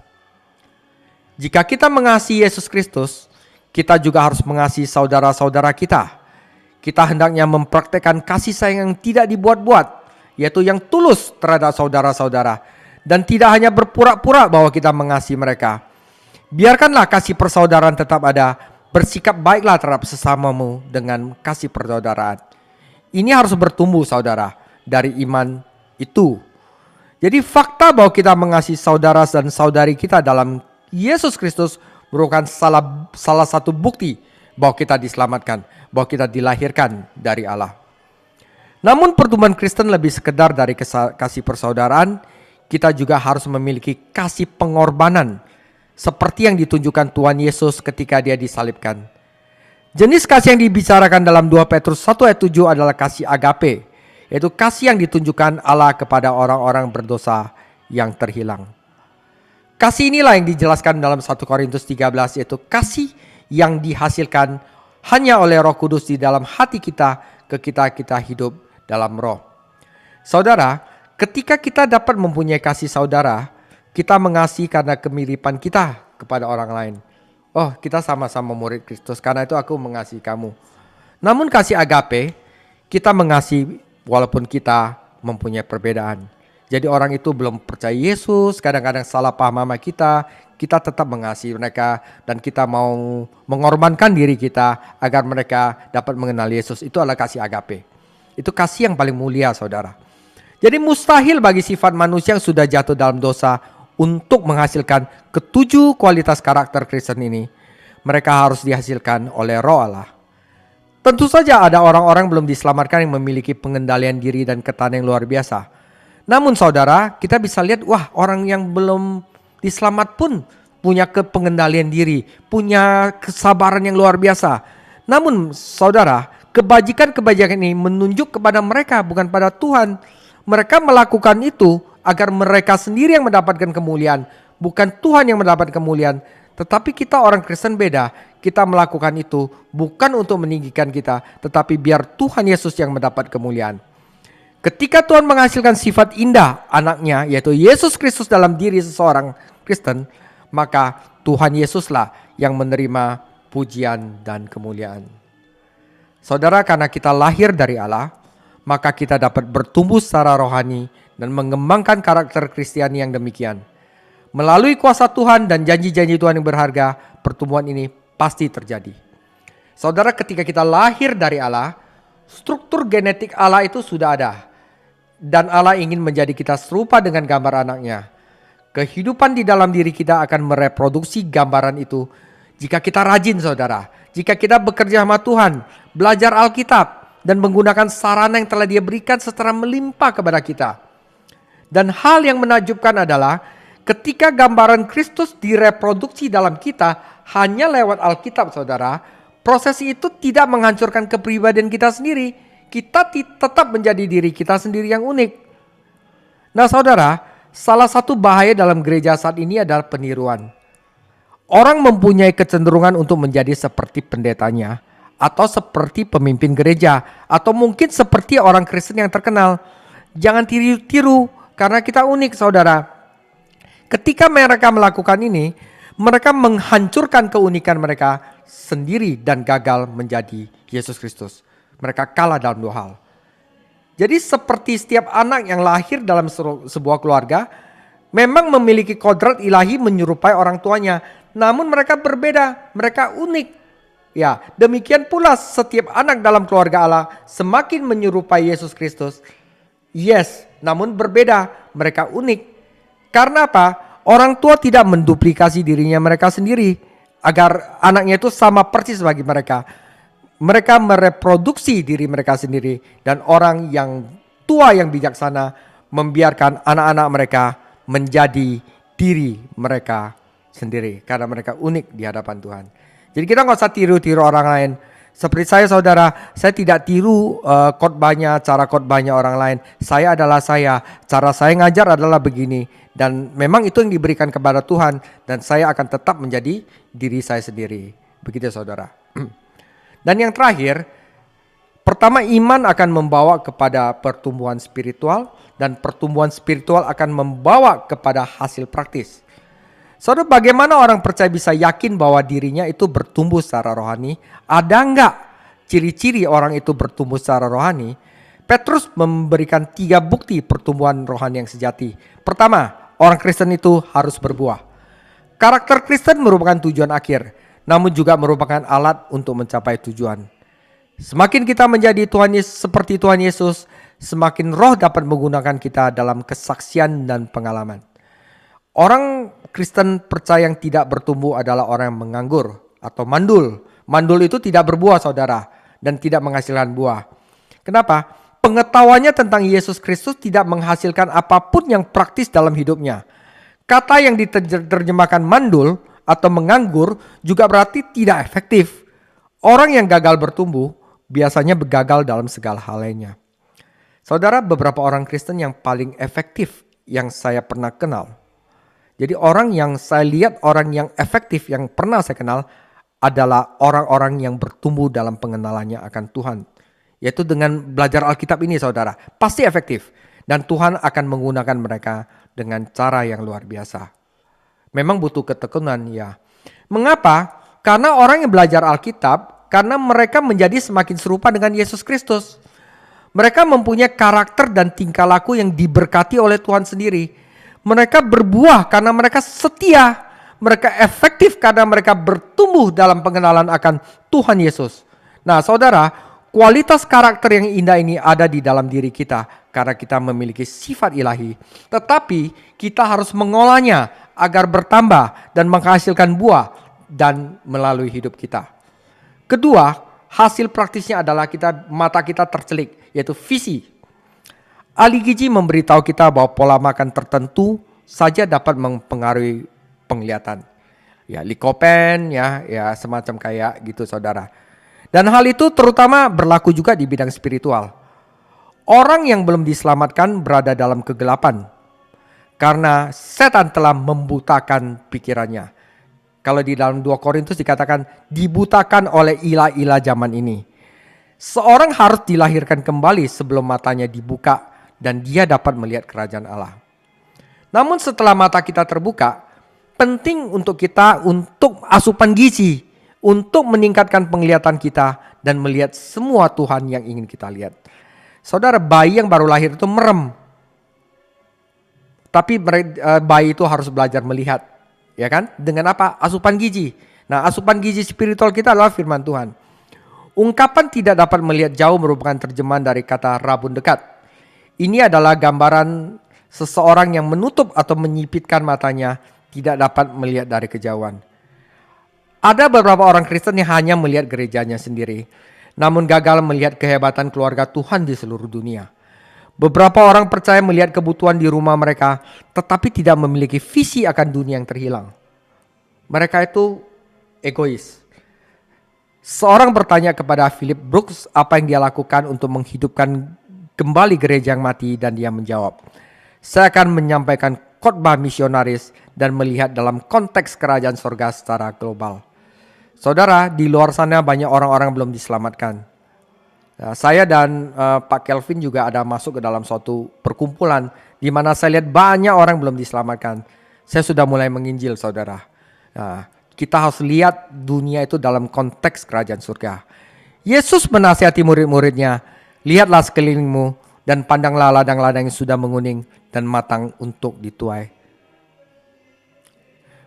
Jika kita mengasihi Yesus Kristus, kita juga harus mengasihi saudara-saudara kita. Kita hendaknya mempraktekkan kasih sayang yang tidak dibuat-buat, yaitu yang tulus terhadap saudara-saudara, dan tidak hanya berpura-pura bahwa kita mengasihi mereka. Biarkanlah kasih persaudaraan tetap ada, bersikap baiklah terhadap sesamamu dengan kasih persaudaraan. Ini harus bertumbuh, saudara, dari iman itu. Jadi fakta bahwa kita mengasihi saudara dan saudari kita dalam Yesus Kristus merupakan salah satu bukti bahwa kita diselamatkan, bahwa kita dilahirkan dari Allah. Namun pertumbuhan Kristen lebih sekedar dari kasih persaudaraan. Kita juga harus memiliki kasih pengorbanan seperti yang ditunjukkan Tuhan Yesus ketika dia disalibkan. Jenis kasih yang dibicarakan dalam 2 Petrus 1 ayat 7 adalah kasih agape, yaitu kasih yang ditunjukkan Allah kepada orang-orang berdosa yang terhilang. Kasih inilah yang dijelaskan dalam 1 Korintus 13, yaitu kasih yang dihasilkan hanya oleh Roh Kudus di dalam hati kita ketika kita hidup dalam roh. Saudara, ketika kita dapat mempunyai kasih saudara, kita mengasihi karena kemiripan kita kepada orang lain. Oh, kita sama-sama murid Kristus, karena itu aku mengasihi kamu. Namun kasih agape, kita mengasihi walaupun kita mempunyai perbedaan. Jadi orang itu belum percaya Yesus, kadang-kadang salah paham sama kita tetap mengasihi mereka, dan kita mau mengorbankan diri kita agar mereka dapat mengenal Yesus. Itu adalah kasih agape. Itu kasih yang paling mulia, saudara. Jadi mustahil bagi sifat manusia yang sudah jatuh dalam dosa untuk menghasilkan ketujuh kualitas karakter Kristen ini, mereka harus dihasilkan oleh Roh Allah. Tentu saja ada orang-orang belum diselamatkan yang memiliki pengendalian diri dan ketahanan yang luar biasa. Namun saudara, kita bisa lihat, wah, orang yang belum diselamat pun punya pengendalian diri, punya kesabaran yang luar biasa. Namun saudara, kebajikan-kebajikan ini menunjuk kepada mereka, bukan pada Tuhan. Mereka melakukan itu agar mereka sendiri yang mendapatkan kemuliaan, bukan Tuhan yang mendapat kemuliaan. Tetapi kita orang Kristen beda. Kita melakukan itu bukan untuk meninggikan kita, tetapi biar Tuhan Yesus yang mendapat kemuliaan. Ketika Tuhan menghasilkan sifat indah anaknya, yaitu Yesus Kristus dalam diri seseorang Kristen, maka Tuhan Yesuslah yang menerima pujian dan kemuliaan. Saudara, karena kita lahir dari Allah, maka kita dapat bertumbuh secara rohani dan mengembangkan karakter Kristiani yang demikian. Melalui kuasa Tuhan dan janji-janji Tuhan yang berharga, pertumbuhan ini pasti terjadi. Saudara, ketika kita lahir dari Allah, struktur genetik Allah itu sudah ada. Dan Allah ingin menjadi kita serupa dengan gambar anaknya. Kehidupan di dalam diri kita akan mereproduksi gambaran itu jika kita rajin, saudara. Jika kita bekerja sama Tuhan, belajar Alkitab, dan menggunakan sarana yang telah Dia berikan secara melimpah kepada kita. Dan hal yang menakjubkan adalah ketika gambaran Kristus direproduksi dalam kita hanya lewat Alkitab, saudara, proses itu tidak menghancurkan kepribadian kita sendiri. Kita tetap menjadi diri kita sendiri yang unik. Nah saudara, salah satu bahaya dalam gereja saat ini adalah peniruan. Orang mempunyai kecenderungan untuk menjadi seperti pendetanya, atau seperti pemimpin gereja, atau mungkin seperti orang Kristen yang terkenal. Jangan tiru-tiru, karena kita unik, saudara. Ketika mereka melakukan ini, mereka menghancurkan keunikan mereka sendiri dan gagal menjadi Yesus Kristus. Mereka kalah dalam dua hal. Jadi seperti setiap anak yang lahir dalam sebuah keluarga, memang memiliki kodrat ilahi menyerupai orang tuanya. Namun mereka berbeda, mereka unik. Ya, demikian pula setiap anak dalam keluarga Allah semakin menyerupai Yesus Kristus. Yes, namun berbeda, mereka unik. Karena apa? Orang tua tidak menduplikasi dirinya mereka sendiri agar anaknya itu sama persis bagi mereka. Mereka mereproduksi diri mereka sendiri, dan orang yang tua yang bijaksana membiarkan anak-anak mereka menjadi diri mereka sendiri karena mereka unik di hadapan Tuhan. Jadi kita nggak usah tiru-tiru orang lain. Seperti saya, saudara, saya tidak tiru khotbahnya, cara khotbahnya orang lain. Saya adalah saya, cara saya ngajar adalah begini, dan memang itu yang diberikan kepada Tuhan, dan saya akan tetap menjadi diri saya sendiri. Begitu, saudara. Dan yang terakhir, pertama, iman akan membawa kepada pertumbuhan spiritual, dan pertumbuhan spiritual akan membawa kepada hasil praktis. Saudara, bagaimana orang percaya bisa yakin bahwa dirinya itu bertumbuh secara rohani? Ada enggak ciri-ciri orang itu bertumbuh secara rohani? Petrus memberikan 3 bukti pertumbuhan rohani yang sejati. Pertama, orang Kristen itu harus berbuah. Karakter Kristen merupakan tujuan akhir, namun juga merupakan alat untuk mencapai tujuan. Semakin kita menjadi seperti Tuhan Yesus, semakin Roh dapat menggunakan kita dalam kesaksian dan pengalaman. Orang Kristen percaya yang tidak bertumbuh adalah orang yang menganggur atau mandul. Mandul itu tidak berbuah, saudara, dan tidak menghasilkan buah. Kenapa? Pengetahuannya tentang Yesus Kristus tidak menghasilkan apapun yang praktis dalam hidupnya. Kata yang diterjemahkan mandul atau menganggur juga berarti tidak efektif. Orang yang gagal bertumbuh biasanya gagal dalam segala hal lainnya. Saudara, beberapa orang Kristen yang paling efektif yang saya pernah kenal. Jadi orang yang saya lihat, orang yang efektif yang pernah saya kenal adalah orang-orang yang bertumbuh dalam pengenalannya akan Tuhan. Yaitu dengan belajar Alkitab ini, saudara, pasti efektif. Dan Tuhan akan menggunakan mereka dengan cara yang luar biasa. Memang butuh ketekunan, ya. Mengapa? Karena orang yang belajar Alkitab, karena mereka menjadi semakin serupa dengan Yesus Kristus. Mereka mempunyai karakter dan tingkah laku yang diberkati oleh Tuhan sendiri. Mereka berbuah karena mereka setia. Mereka efektif karena mereka bertumbuh dalam pengenalan akan Tuhan Yesus. Nah, saudara, kualitas karakter yang indah ini ada di dalam diri kita karena kita memiliki sifat ilahi. Tetapi kita harus mengolahnya agar bertambah dan menghasilkan buah dan melalui hidup kita. Kedua, hasil praktisnya adalah mata kita tercelik, yaitu visi. Ahli gizi memberitahu kita bahwa pola makan tertentu saja dapat mempengaruhi penglihatan. Ya, likopen, ya semacam kayak gitu saudara. Dan hal itu terutama berlaku juga di bidang spiritual. Orang yang belum diselamatkan berada dalam kegelapan karena setan telah membutakan pikirannya. Kalau di dalam 2 Korintus dikatakan dibutakan oleh ilah-ilah zaman ini. Seorang harus dilahirkan kembali sebelum matanya dibuka dan dia dapat melihat kerajaan Allah. Namun setelah mata kita terbuka, penting untuk kita untuk asupan gizi, untuk meningkatkan penglihatan kita dan melihat semua Tuhan yang ingin kita lihat. Saudara, bayi yang baru lahir itu merem. Tapi bayi itu harus belajar melihat, ya kan? Dengan apa? Asupan gizi. Nah, asupan gizi spiritual kita adalah firman Tuhan. Ungkapan tidak dapat melihat jauh merupakan terjemahan dari kata rabun dekat. Ini adalah gambaran seseorang yang menutup atau menyipitkan matanya, tidak dapat melihat dari kejauhan. Ada beberapa orang Kristen yang hanya melihat gerejanya sendiri, namun gagal melihat kehebatan keluarga Tuhan di seluruh dunia. Beberapa orang percaya melihat kebutuhan di rumah mereka, tetapi tidak memiliki visi akan dunia yang terhilang. Mereka itu egois. Seorang bertanya kepada Philip Brooks apa yang dia lakukan untuk menghidupkan kembali gereja yang mati, dan dia menjawab, "Saya akan menyampaikan khotbah misionaris dan melihat dalam konteks kerajaan surga secara global." Saudara, di luar sana banyak orang-orang belum diselamatkan. Saya dan Pak Kelvin juga ada masuk ke dalam suatu perkumpulan di mana saya lihat banyak orang belum diselamatkan. Saya sudah mulai menginjil, saudara. Kita harus lihat dunia itu dalam konteks kerajaan surga. Yesus menasihati murid-muridnya, "Lihatlah sekelilingmu dan pandanglah ladang-ladang yang sudah menguning dan matang untuk dituai."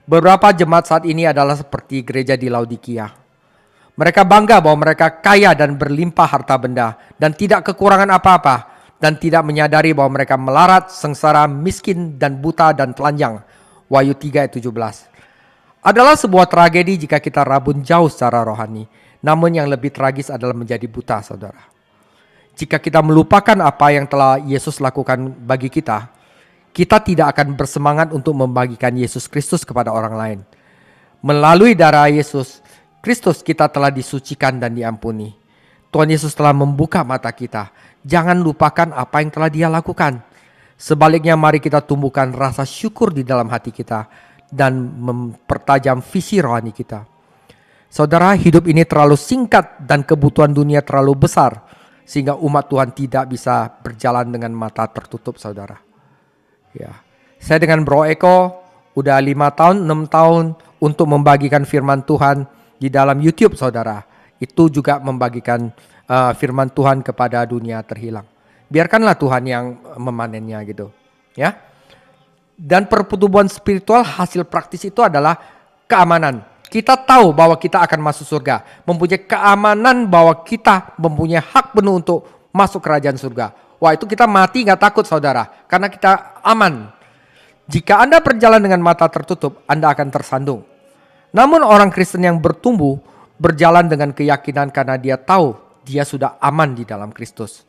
Beberapa jemaat saat ini adalah seperti gereja di Laodikia. Mereka bangga bahwa mereka kaya dan berlimpah harta benda dan tidak kekurangan apa-apa, dan tidak menyadari bahwa mereka melarat, sengsara, miskin, dan buta dan telanjang. Wahyu 3 ayat 17. Adalah sebuah tragedi jika kita rabun jauh secara rohani. Namun yang lebih tragis adalah menjadi buta, saudara. Jika kita melupakan apa yang telah Yesus lakukan bagi kita, kita tidak akan bersemangat untuk membagikan Yesus Kristus kepada orang lain. Melalui darah Yesus Kristus kita telah disucikan dan diampuni. Tuhan Yesus telah membuka mata kita. Jangan lupakan apa yang telah Dia lakukan. Sebaliknya mari kita tumbuhkan rasa syukur di dalam hati kita dan mempertajam visi rohani kita. Saudara, hidup ini terlalu singkat dan kebutuhan dunia terlalu besar sehingga umat Tuhan tidak bisa berjalan dengan mata tertutup, saudara. Ya, saya dengan Bro Eko udah 5 tahun, 6 tahun untuk membagikan firman Tuhan di dalam YouTube, saudara. Itu juga membagikan firman Tuhan kepada dunia terhilang. Biarkanlah Tuhan yang memanennya gitu, ya. Dan pertumbuhan spiritual hasil praktis itu adalah keamanan. Kita tahu bahwa kita akan masuk surga, mempunyai keamanan bahwa kita mempunyai hak penuh untuk masuk kerajaan surga. Wah, itu kita mati gak takut, saudara, karena kita aman. Jika Anda berjalan dengan mata tertutup, Anda akan tersandung. Namun orang Kristen yang bertumbuh berjalan dengan keyakinan karena dia tahu dia sudah aman di dalam Kristus.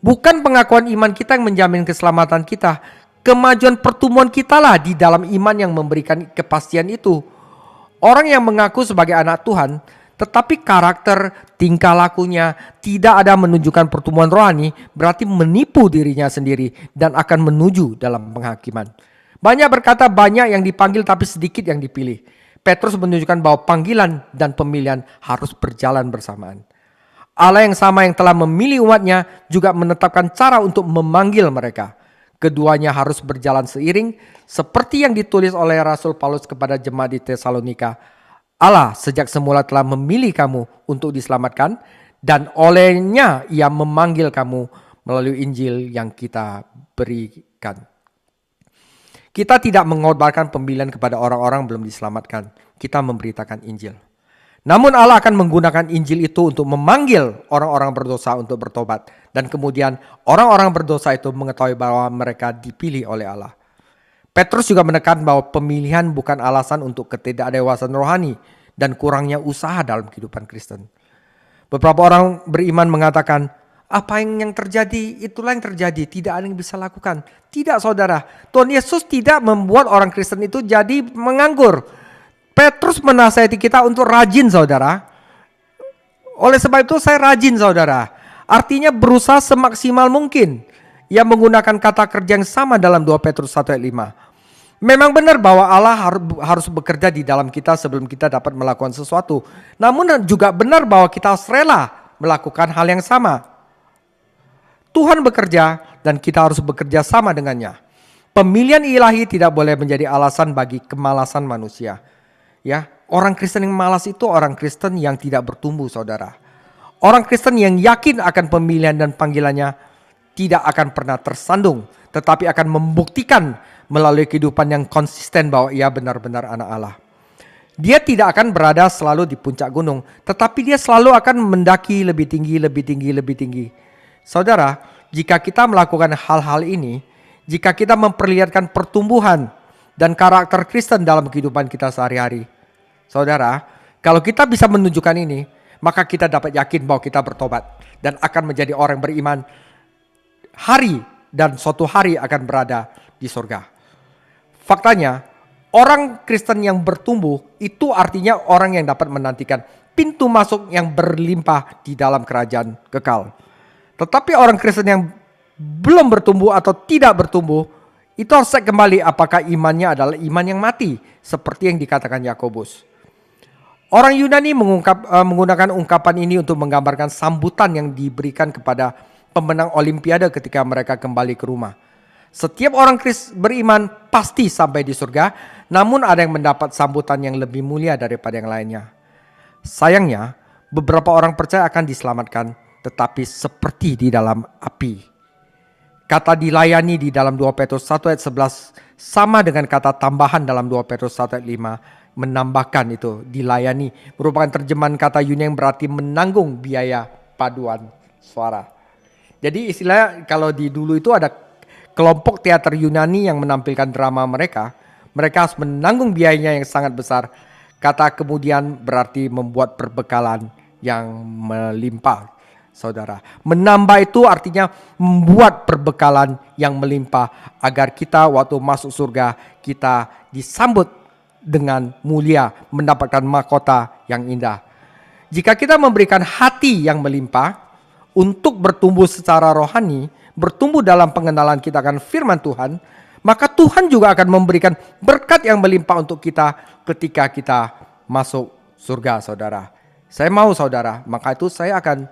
Bukan pengakuan iman kita yang menjamin keselamatan kita. Kemajuan pertumbuhan kita lah di dalam iman yang memberikan kepastian itu. Orang yang mengaku sebagai anak Tuhan, tetapi karakter, tingkah lakunya tidak ada menunjukkan pertumbuhan rohani, berarti menipu dirinya sendiri dan akan menuju dalam penghakiman. Banyak berkata banyak yang dipanggil tapi sedikit yang dipilih. Petrus menunjukkan bahwa panggilan dan pemilihan harus berjalan bersamaan. Allah yang sama yang telah memilih umatnya juga menetapkan cara untuk memanggil mereka. Keduanya harus berjalan seiring seperti yang ditulis oleh Rasul Paulus kepada jemaat di Tesalonika. Allah sejak semula telah memilih kamu untuk diselamatkan dan olehnya Ia memanggil kamu melalui Injil yang kita berikan. Kita tidak mengorbankan pemilihan kepada orang-orang belum diselamatkan. Kita memberitakan Injil. Namun Allah akan menggunakan Injil itu untuk memanggil orang-orang berdosa untuk bertobat. Dan kemudian orang-orang berdosa itu mengetahui bahwa mereka dipilih oleh Allah. Petrus juga menekan bahwa pemilihan bukan alasan untuk ketidakdewasaan rohani dan kurangnya usaha dalam kehidupan Kristen. Beberapa orang beriman mengatakan, apa yang terjadi, itulah yang terjadi. Tidak ada yang bisa lakukan. Tidak, saudara. Tuhan Yesus tidak membuat orang Kristen itu jadi menganggur. Petrus menasihati kita untuk rajin, saudara. Oleh sebab itu saya rajin, saudara. Artinya berusaha semaksimal mungkin. Ia menggunakan kata kerja yang sama dalam 2 Petrus 1 ayat 5. Memang benar bahwa Allah harus bekerja di dalam kita sebelum kita dapat melakukan sesuatu. Namun juga benar bahwa kita harus rela melakukan hal yang sama. Tuhan bekerja dan kita harus bekerja sama dengannya. Pemilihan ilahi tidak boleh menjadi alasan bagi kemalasan manusia. Ya, orang Kristen yang malas itu orang Kristen yang tidak bertumbuh, saudara. Orang Kristen yang yakin akan pemilihan dan panggilannya tidak akan pernah tersandung, tetapi akan membuktikan melalui kehidupan yang konsisten bahwa ia benar-benar anak Allah. Dia tidak akan berada selalu di puncak gunung, tetapi dia selalu akan mendaki lebih tinggi, lebih tinggi, lebih tinggi. Saudara, jika kita melakukan hal-hal ini, jika kita memperlihatkan pertumbuhan dan karakter Kristen dalam kehidupan kita sehari-hari, saudara, kalau kita bisa menunjukkan ini, maka kita dapat yakin bahwa kita bertobat dan akan menjadi orang beriman hari dan suatu hari akan berada di surga. Faktanya, orang Kristen yang bertumbuh itu artinya orang yang dapat menantikan pintu masuk yang berlimpah di dalam kerajaan kekal. Tetapi orang Kristen yang belum bertumbuh atau tidak bertumbuh, itu harus cek kembali apakah imannya adalah iman yang mati, seperti yang dikatakan Yakobus. Orang Yunani menggunakan ungkapan ini untuk menggambarkan sambutan yang diberikan kepada pemenang Olimpiade ketika mereka kembali ke rumah. Setiap orang beriman pasti sampai di surga, namun ada yang mendapat sambutan yang lebih mulia daripada yang lainnya. Sayangnya, beberapa orang percaya akan diselamatkan, tetapi seperti di dalam api. Kata dilayani di dalam 2 Petrus 1 ayat 11 sama dengan kata tambahan dalam 2 Petrus 1 ayat 5, menambahkan itu, dilayani, merupakan terjemahan kata Yunani yang berarti menanggung biaya paduan suara. Jadi istilahnya kalau di dulu itu ada kelompok teater Yunani yang menampilkan drama mereka harus menanggung biayanya yang sangat besar. Kata kemudian berarti membuat perbekalan yang melimpah, saudara. Menambah itu artinya membuat perbekalan yang melimpah agar kita waktu masuk surga kita disambut dengan mulia, mendapatkan mahkota yang indah. Jika kita memberikan hati yang melimpah untuk bertumbuh secara rohani, bertumbuh dalam pengenalan kita akan firman Tuhan, maka Tuhan juga akan memberikan berkat yang melimpah untuk kita ketika kita masuk surga, saudara. Saya mau, saudara, maka itu saya akan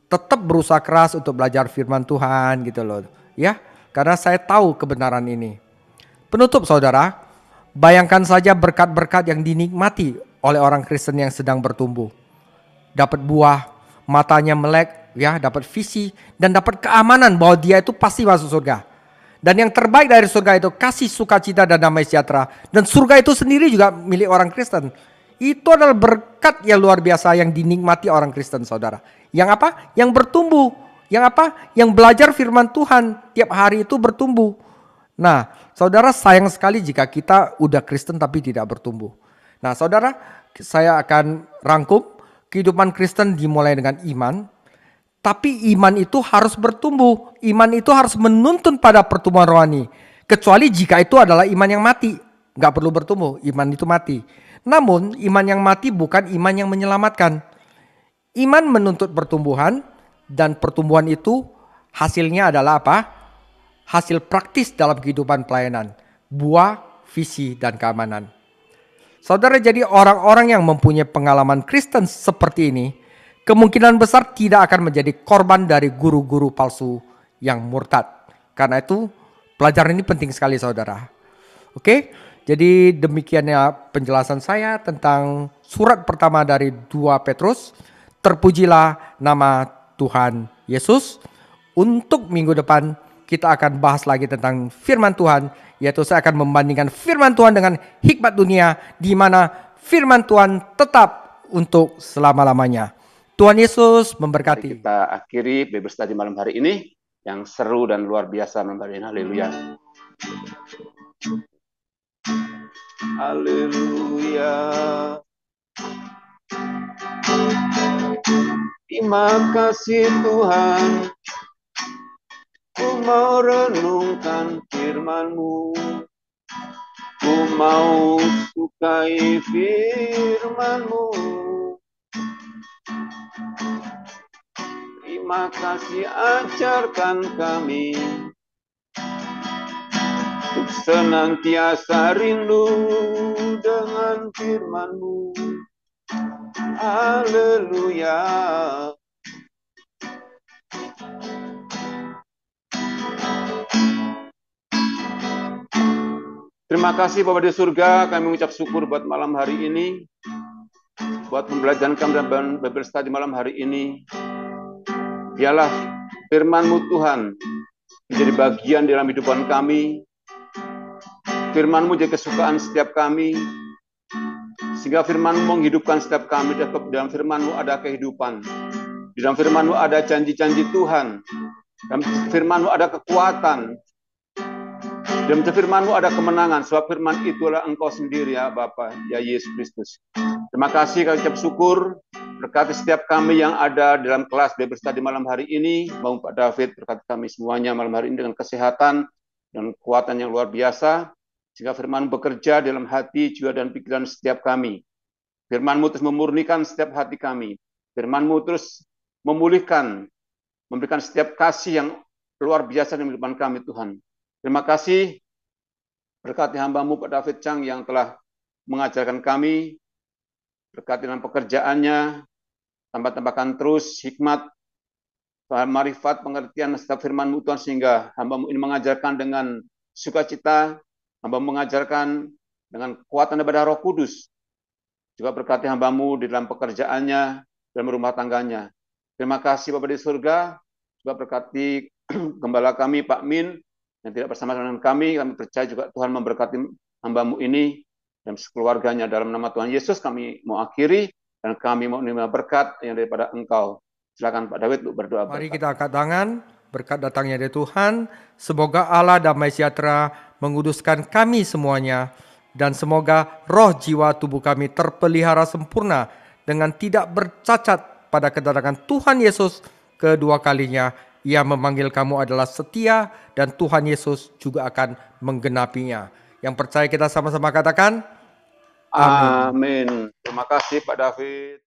tetap berusaha keras untuk belajar firman Tuhan gitu loh, ya, karena saya tahu kebenaran ini. Penutup, saudara, bayangkan saja berkat-berkat yang dinikmati oleh orang Kristen yang sedang bertumbuh. Dapat buah, matanya melek, ya, dapat visi, dan dapat keamanan bahwa dia itu pasti masuk surga. Dan yang terbaik dari surga itu kasih sukacita dan damai sejahtera. Dan surga itu sendiri juga milik orang Kristen. Itu adalah berkat yang luar biasa yang dinikmati orang Kristen, saudara. Yang apa? Yang bertumbuh. Yang apa? Yang belajar firman Tuhan tiap hari itu bertumbuh. Nah, saudara, sayang sekali jika kita udah Kristen tapi tidak bertumbuh. Nah, saudara, saya akan rangkum. Kehidupan Kristen dimulai dengan iman. Tapi iman itu harus bertumbuh. Iman itu harus menuntun pada pertumbuhan rohani. Kecuali jika itu adalah iman yang mati. Gak perlu bertumbuh, iman itu mati. Namun iman yang mati bukan iman yang menyelamatkan. Iman menuntut pertumbuhan. Dan pertumbuhan itu hasilnya adalah apa? Hasil praktis dalam kehidupan pelayanan. Buah, visi, dan keamanan. Saudara, jadi orang-orang yang mempunyai pengalaman Kristen seperti ini, kemungkinan besar tidak akan menjadi korban dari guru-guru palsu yang murtad. Karena itu pelajaran ini penting sekali, saudara. Oke, jadi demikiannya penjelasan saya tentang surat pertama dari 2 Petrus. Terpujilah nama Tuhan Yesus. Untuk minggu depan kita akan bahas lagi tentang firman Tuhan, yaitu saya akan membandingkan firman Tuhan dengan hikmat dunia, di mana firman Tuhan tetap untuk selama-lamanya. Tuhan Yesus Mari memberkati. kita akhiri Bible Study malam hari ini yang seru dan luar biasa memberi haleluya. Haleluya. Terima kasih Tuhan, ku mau renungkan firman-Mu, ku mau sukai firman-Mu. Terima kasih ajarkan kami untuk senantiasa rindu dengan firman-Mu. Haleluya. Terima kasih Bapa di surga, kami mengucap syukur buat malam hari ini, buat pembelajaran kami dalam Bible Study malam hari ini. Biarlah firman-Mu Tuhan menjadi bagian dalam kehidupan kami. Firman-Mu jadi kesukaan setiap kami, sehingga firman-Mu menghidupkan setiap kami. Dalam firman-Mu ada kehidupan, di dalam firman-Mu ada janji-janji Tuhan, dalam firman-Mu ada kekuatan, dalam firman-Mu ada kemenangan, sebab firman itulah Engkau sendiri ya Bapa, ya Yesus Kristus. Terima kasih, kami ucap syukur, berkati setiap kami yang ada dalam kelas Bible Study malam hari ini, maupun Pak David, berkati kami semuanya malam hari ini dengan kesehatan dan kekuatan yang luar biasa, sehingga firman bekerja dalam hati, jiwa, dan pikiran setiap kami. Firman-Mu terus memurnikan setiap hati kami. Firman-Mu terus memulihkan, memberikan setiap kasih yang luar biasa dalam kehidupan kami, Tuhan. Terima kasih, berkati hamba-Mu Pak David Chang yang telah mengajarkan kami, berkati dalam pekerjaannya, tambah-tambahkan terus hikmat, marifat, pengertian setiap firman-Mu Tuhan, sehingga hamba-Mu ini mengajarkan dengan sukacita, hamba-Mu mengajarkan dengan kekuatan daripada Roh Kudus. Juga berkati hamba-Mu di dalam pekerjaannya, dalam rumah tangganya. Terima kasih Bapa di surga, juga berkati gembala kami Pak Min, yang tidak bersama dengan kami percaya juga Tuhan memberkati hamba-Mu ini, dan sekeluarganya. Dalam nama Tuhan Yesus kami mau akhiri, dan kami mau menerima berkat yang daripada Engkau. Silakan Pak David untuk berdoa. Mari kita angkat tangan, berkat datangnya dari Tuhan. Semoga Allah damai sejahtera menguduskan kami semuanya, dan semoga roh jiwa tubuh kami terpelihara sempurna dengan tidak bercacat pada kedatangan Tuhan Yesus kedua kalinya. Ia memanggil kamu adalah setia, dan Tuhan Yesus juga akan menggenapinya. Yang percaya kita sama-sama katakan, Amin. Terima kasih Pak David.